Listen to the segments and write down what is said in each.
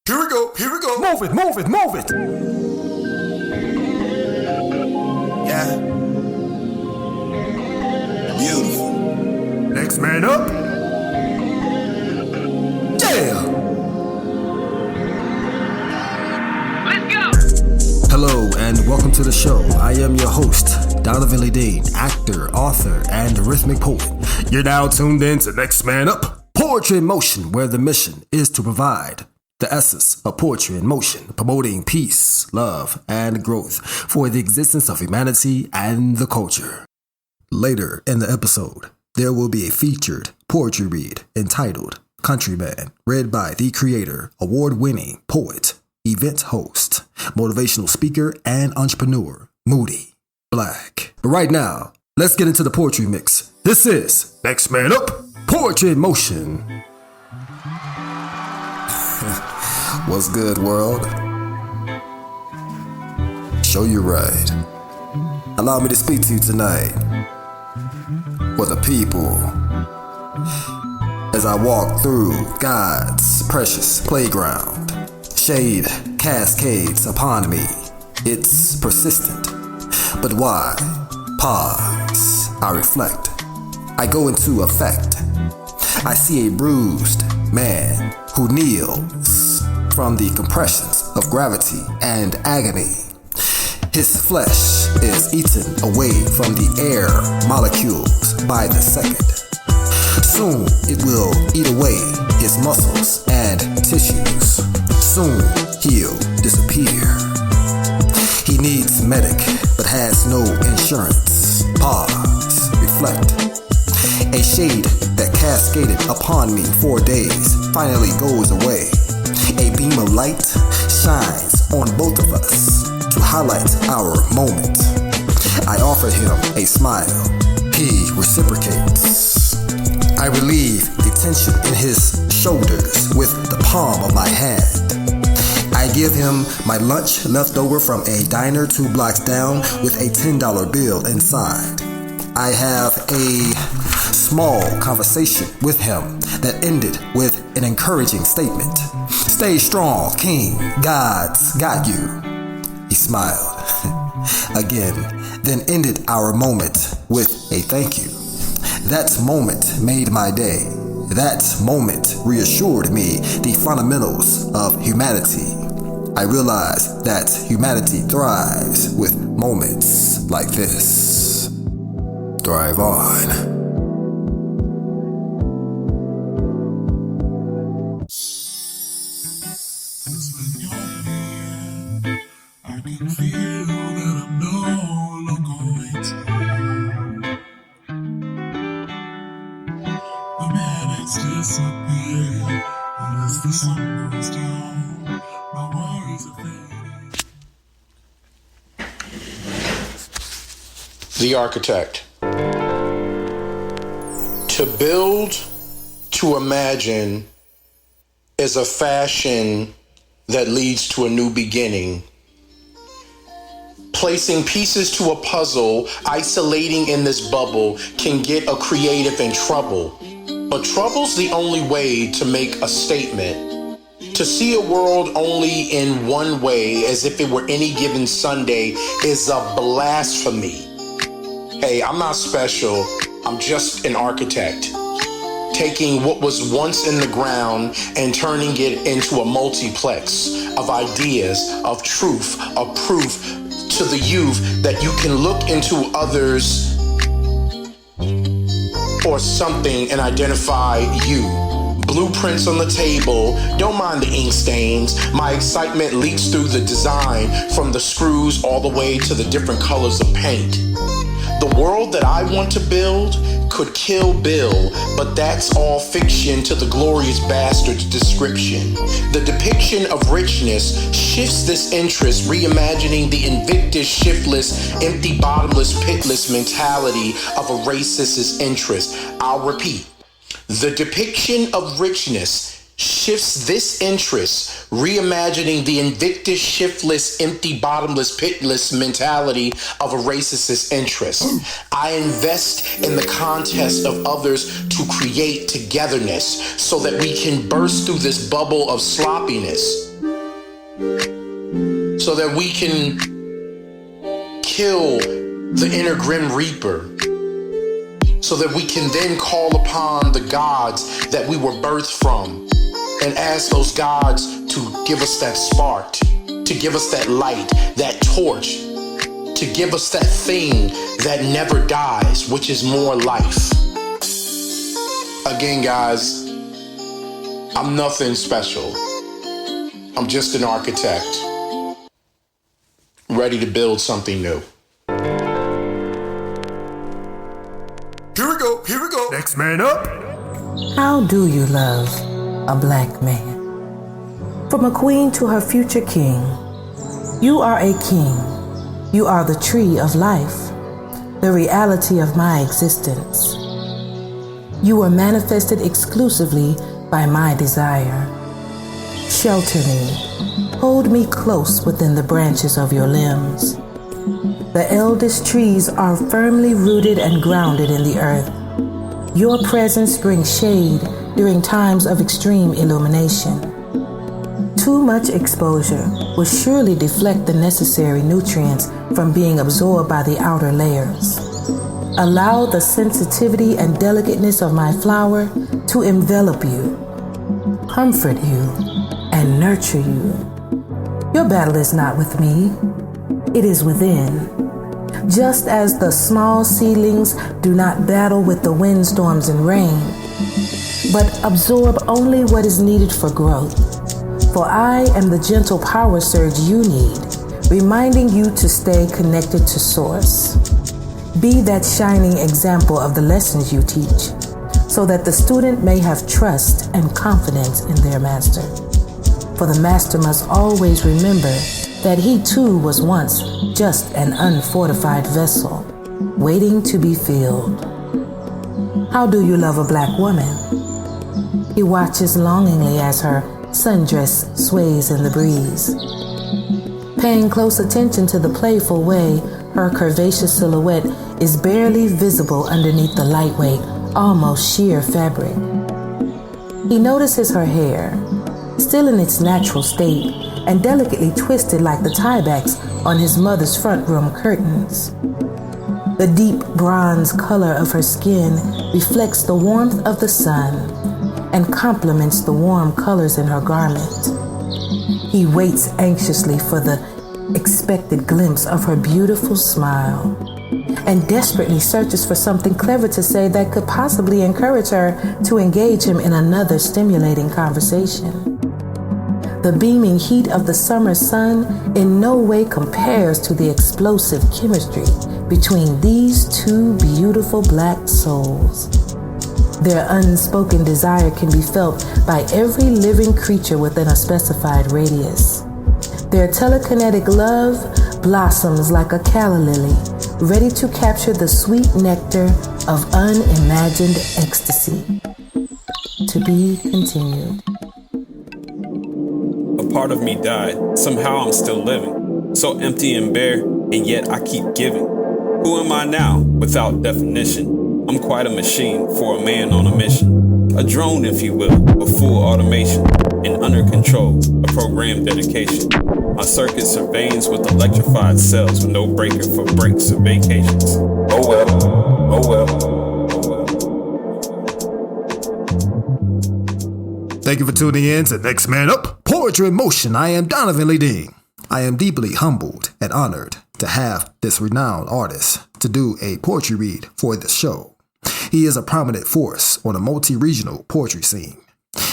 Here we go, here we go. Move it, move it, move it. Yeah. Beautiful. Next man up. Yeah. Let's go. Hello and welcome to the show. I am your host, Donovan Lee Dean, actor, author, and rhythmic poet. You're now tuned in to Next Man Up, Poetry in Motion, where the mission is to provide the essence of poetry in motion, promoting peace, love, and growth for the existence of humanity and the culture. Later in the episode, there will be a featured poetry read entitled Countryman, read by the creator, award-winning poet, event host, motivational speaker, and entrepreneur, Moody Black. But right now, let's get into the poetry mix. This is Next Man Up, Poetry in Motion. What's good, world? Show you right. Allow me to speak to you tonight. For the people. As I walk through God's precious playground, shade cascades upon me. It's persistent. But why? Pause. I reflect. I go into effect. I see a bruised man who kneels from the compressions of gravity and agony. His flesh is eaten away from the air molecules by the second. Soon it will eat away his muscles and tissues. Soon he'll disappear. He needs medic but has no insurance. Pause, reflect. A shade that cascaded upon me for days finally goes away. A beam of light shines on both of us to highlight our moment. I offer him a smile. He reciprocates. I relieve the tension in his shoulders with the palm of my hand. I give him my lunch left over from a diner 2 blocks down with a $10 bill inside. I have a small conversation with him that ended with an encouraging statement. Stay strong, King. God's got you. He smiled again, then ended our moment with a thank you. That moment made my day. That moment reassured me the fundamentals of humanity. I realized that humanity thrives with moments like this. Thrive on. I can feel that I'm no longer waiting. The minutes disappear, and as the sun goes down, my worries are fading. The architect. To build, to imagine, is a fashion that leads to a new beginning. Placing pieces to a puzzle, isolating in this bubble, can get a creative in trouble. But trouble's the only way to make a statement. To see a world only in one way, as if it were any given Sunday, is a blasphemy. Hey, I'm not special, I'm just an architect. Taking what was once in the ground and turning it into a multiplex of ideas, of truth, of proof to the youth that you can look into others or something and identify you. Blueprints on the table, don't mind the ink stains. My excitement leaks through the design, from the screws all the way to the different colors of paint. The world that I want to build could kill Bill, but that's all fiction to the glorious bastard's description. The depiction of richness shifts this interest, reimagining the invictus, shiftless, empty, bottomless, pitless mentality of a racist's interest. I'll repeat. The depiction of richness shifts this interest, reimagining the invictus, shiftless, empty, bottomless, pitless mentality of a racist's interest. I invest in the contest of others to create togetherness so that we can burst through this bubble of sloppiness. so that we can kill the inner Grim Reaper, so that we can then call upon the gods that we were birthed from and ask those gods to give us that spark, to give us that light, that torch, to give us that thing that never dies, which is more life. Again, guys, I'm nothing special. I'm just an architect, ready to build something new. Here we go. Next man up. How do you love a black man? From a queen to her future king, you are a king. You are the tree of life, the reality of my existence. You were manifested exclusively by my desire. Shelter me, hold me close within the branches of your limbs. The eldest trees are firmly rooted and grounded in the earth. Your presence brings shade during times of extreme illumination. Too much exposure will surely deflect the necessary nutrients from being absorbed by the outer layers. Allow the sensitivity and delicateness of my flower to envelop you, comfort you, and nurture you. Your battle is not with me, it is within. Just as the small seedlings do not battle with the windstorms and rain, but absorb only what is needed for growth. For I am the gentle power surge you need, reminding you to stay connected to Source. Be that shining example of the lessons you teach, so that the student may have trust and confidence in their master. For the master must always remember that he too was once just an unfortified vessel, waiting to be filled. How do you love a black woman? He watches longingly as her sundress sways in the breeze, paying close attention to the playful way her curvaceous silhouette is barely visible underneath the lightweight, almost sheer fabric. He notices her hair, still in its natural state and delicately twisted like the tiebacks on his mother's front room curtains. The deep bronze color of her skin reflects the warmth of the sun and complements the warm colors in her garment. He waits anxiously for the expected glimpse of her beautiful smile and desperately searches for something clever to say that could possibly encourage her to engage him in another stimulating conversation. The beaming heat of the summer sun in no way compares to the explosive chemistry between these two beautiful black souls. Their unspoken desire can be felt by every living creature within a specified radius. Their telekinetic love blossoms like a calla lily, ready to capture the sweet nectar of unimagined ecstasy. To be continued. A part of me died. Somehow I'm still living. So empty and bare, and yet I keep giving. Who am I now? Without definition. I'm quite a machine for a man on a mission. A drone, if you will, with full automation. And under control, a programmed dedication. My circuits are veins with electrified cells with no breaker for breaks or vacations. Oh well, oh well. Thank you for tuning in to Next Man Up, Poetry in Motion. I am Donovan Lee Dean. I am deeply humbled and honored to have this renowned artist to do a poetry read for this show. He is a prominent force on a multi-regional poetry scene.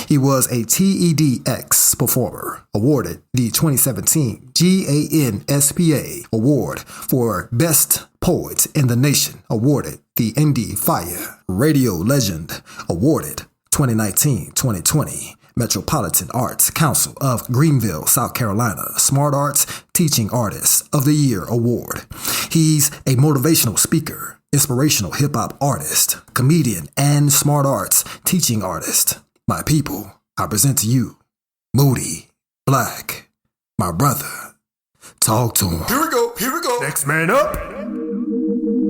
He was a TEDx performer, awarded the 2017 GANSPA Award for Best Poet in the Nation, awarded the Indie Fire Radio Legend, awarded 2019-2020 Metropolitan Arts Council of Greenville, South Carolina Smart Arts Teaching Artist of the Year Award. He's a motivational speaker, inspirational hip-hop artist, comedian, and smart arts teaching artist. My people, I present to you Moody Black, my brother. Talk to him. Here we go. Next man up.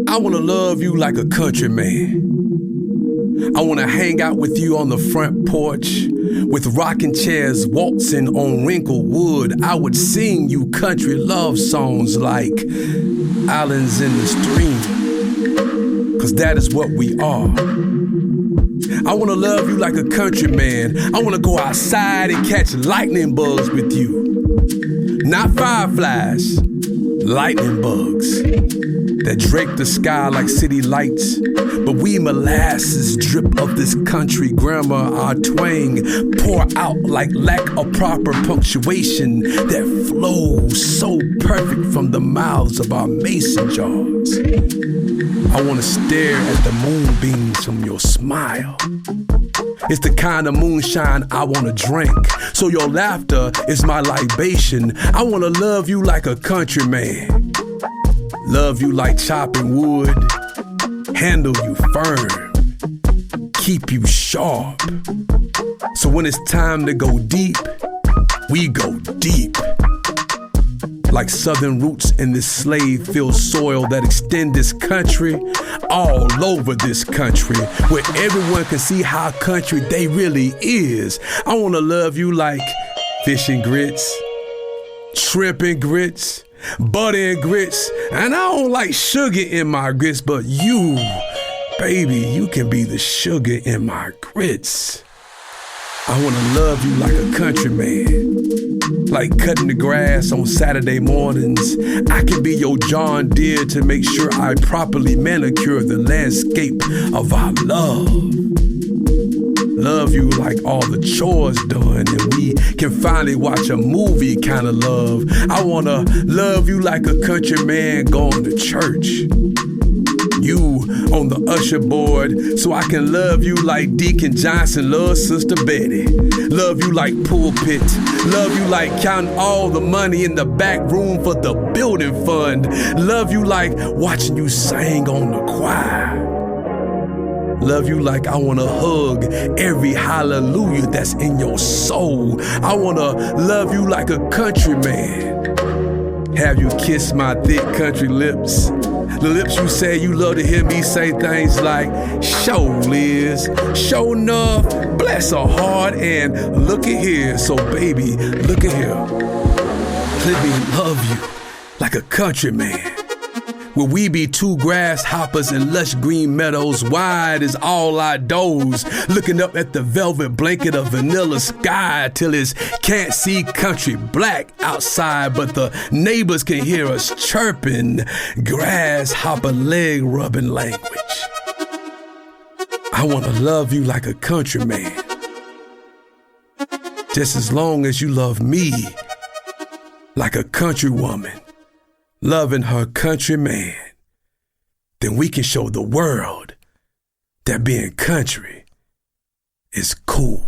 I wanna love you like a country man. I wanna hang out with you on the front porch with rocking chairs waltzing on wrinkled wood. I would sing you country love songs like Islands in the Stream, 'cause that is what we are. I wanna love you like a countryman. I wanna go outside and catch lightning bugs with you. Not fireflies, lightning bugs that drape the sky like city lights. But we molasses drip of this country grammar, our twang pour out like lack of proper punctuation that flows so perfect from the mouths of our mason jars. I wanna stare at the moonbeams from your smile. It's the kind of moonshine I wanna drink. So your laughter is my libation. I wanna love you like a countryman. Love you like chopping wood. Handle you firm. Keep you sharp. So when it's time to go deep, we go deep. Like southern roots in this slave-filled soil that extend this country all over this country, where everyone can see how country they really is. I wanna love you like fish and grits, shrimp and grits, butter and grits, and I don't like sugar in my grits, but you, baby, you can be the sugar in my grits. I wanna love you like a countryman. Like cutting the grass on Saturday mornings. I can be your John Deere to make sure I properly manicure the landscape of our love. Love you like all the chores done and we can finally watch a movie kind of love. I wanna love you like a countryman going to church. You on the usher board so I can love you like Deacon Johnson loves Sister Betty. Love you like pulpit. Love you like counting all the money in the back room for the building fund. Love you like watching you sing on the choir. Love you like I wanna hug every hallelujah that's in your soul. I wanna love you like a countryman. Have you kiss my thick country lips? The lips you say you love to hear me say things like, show Liz, show enough, bless her heart, and look at here. So baby, look at here. Let me love you like a countryman. Will we be two grasshoppers in lush green meadows, wide as all our doors, looking up at the velvet blanket of vanilla sky till it's can't see country black outside, but the neighbors can hear us chirping, grasshopper leg rubbing language. I want to love you like a countryman, just as long as you love me like a country woman loving her countryman. Then we can show the world that being country is cool.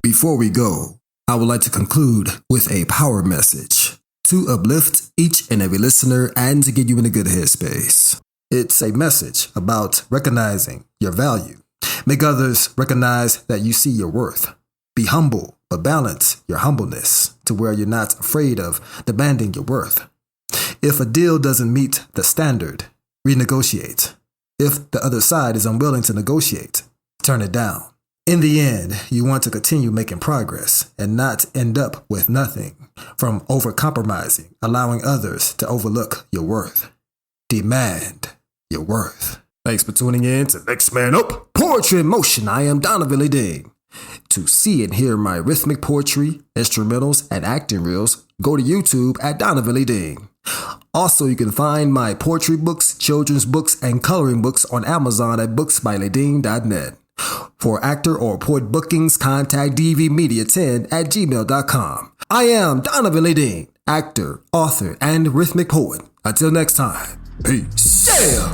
Before we go, I would like to conclude with a power message to uplift each and every listener and to get you in a good headspace. It's a message about recognizing your value. Make others recognize that you see your worth. Be humble, but balance your humbleness to where you're not afraid of demanding your worth. If a deal doesn't meet the standard, renegotiate. If the other side is unwilling to negotiate, turn it down. In the end, you want to continue making progress and not end up with nothing from overcompromising, allowing others to overlook your worth. Demand your worth. Thanks for tuning in to Next Man Up Poetry in Motion. I am Donovan Lee Ding. To see and hear my rhythmic poetry, instrumentals, and acting reels, go to YouTube at Donovan Lee Ding. Also, you can find my poetry books, children's books, and coloring books on Amazon at booksbyleding.net. For actor or poet bookings, contact dvmedia10@gmail.com. I am Donovan Lee Ding, actor, author, and rhythmic poet. Until next time, peace. Yeah!